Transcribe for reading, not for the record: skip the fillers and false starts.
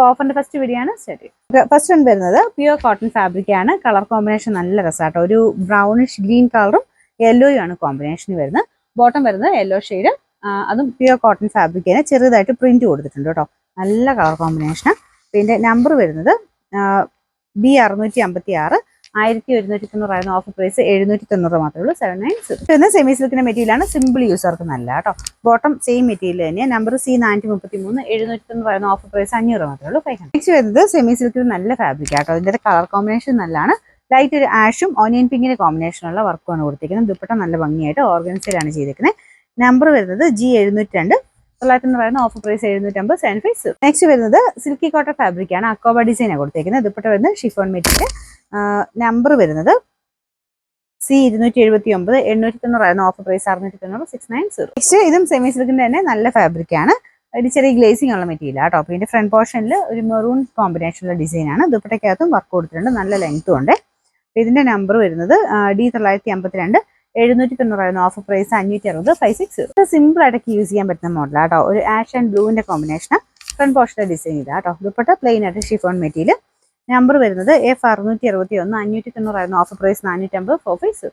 ഓഫറിന്റെ first video ആണ് start. First one വരുന്നത് pure cotton fabric ആണ്. കളർ കോമ്പിനേഷൻ നല്ല രസമാട്ടോ. ഒരു ബ്രൗണിഷ് ഗ്രീൻ കളറും യെല്ലോയും ആണ് കോമ്പിനേഷൻ വരുന്നത്. ബോട്ടം വരുന്നത് യെല്ലോ ഷെയ്ഡ്, അതും പ്യുവർ കോട്ടൺ ഫാബ്രിക് ആണ്. ചെറുതായിട്ട് പ്രിന്റ് കൊടുത്തിട്ടുണ്ട് കേട്ടോ. നല്ല കളർ കോമ്പിനേഷൻ. പിന്നെ നമ്പർ വരുന്നത് B656, 1190 ഓഫർ പ്രൈസ് 790 മാത്രമേ ഉള്ളൂ. 790. സെമി സിൽക്കിന്റെ മെറ്റീരിയൽ ആണ്. സിമ്പിൾ യൂസർക്ക് നല്ല കേട്ടോ. ബോട്ടം സെയിം മെറ്റീരിയൽ തന്നെയാണ്. നമ്പർ C433, 790 ഓഫർ പ്രൈസ് 500 മാത്രമേ ഉള്ളൂ. 500. നെക്സ്റ്റ് വരുന്നത് സെമി സിൽക്കിൽ നല്ല ഫാബ്രിക് ആട്ടോ. ഇതിന്റെ കളർ കോമ്പിനേഷൻ നല്ലതാണ്. ലൈറ്റ് ഒരു ആഷും ഓനിയൻ പിങ്കിന്റെ കോമ്പിനേഷനുള്ള വർക്കാണ് കൊടുത്തിരിക്കുന്നത്. ദുപ്പട്ട നല്ല ഭംഗിയായിട്ട് ഓർഗൻസയിലാണ് ചെയ്തിരിക്കുന്നത്. നമ്പർ വരുന്നത് G702, 990 ഓഫർ പ്രൈസ് 750. 75. നെക്സ്റ്റ് വരുന്നത് സിൽക്കി കോട്ടൺ ഫാബ്രിക് ആണ്. അക്കോബ ഡിസൈൻ ആണ് കൊടുത്തിരിക്കുന്നത്. ദുപ്പട്ട വരുന്നത് ഷിഫോൺ മെറ്റീരിയൽ. നമ്പർ വരുന്നത് C279, 890 ഓഫർ പ്രൈസ് 690. 690. നെക്സ്റ്റ് ഇതും സെമി സിൽക്കിന്റെ തന്നെ നല്ല ഫാബ്രിക് ആണ്. ഒരു ചെറിയ ഗ്ലേസിംഗ് ഉള്ള മെറ്റീരിയൽ ആട്ടോ. പിന്നെ ഫ്രണ്ട് പോർഷനിൽ ഒരു മെറൂൺ കോമ്പിനേഷനുള്ള ഡിസൈൻ ആണ്. ദുപ്പട്ടയ്ക്കകത്തും വർക്ക് കൊടുത്തിട്ടുണ്ട്. നല്ല ലെങ്ത്തും ഉണ്ട്. ഇതിന്റെ നമ്പർ വരുന്നത് D952, 790 ഓഫർ പ്രൈസ് 560. 560. സിമ്പിൾ ആയിട്ടൊക്കെ യൂസ് ചെയ്യാൻ പറ്റുന്ന മോഡൽ ആട്ടോ. ഒരു ആഷ് ആൻഡ് ബ്ലൂവിന്റെ കോമ്പിനേഷൻ ഫ്രണ്ട് പോർഷനിലെ ഡിസൈൻ ഇതാ കേട്ടോ. ദുപ്പട്ട പ്ലെയിൻ ആയിട്ട് ഷിഫോൺ മെറ്റീരിയൽ. നമ്പർ വരുന്നത് F661, 590 ഓഫർ പ്രൈസ് 450. 450.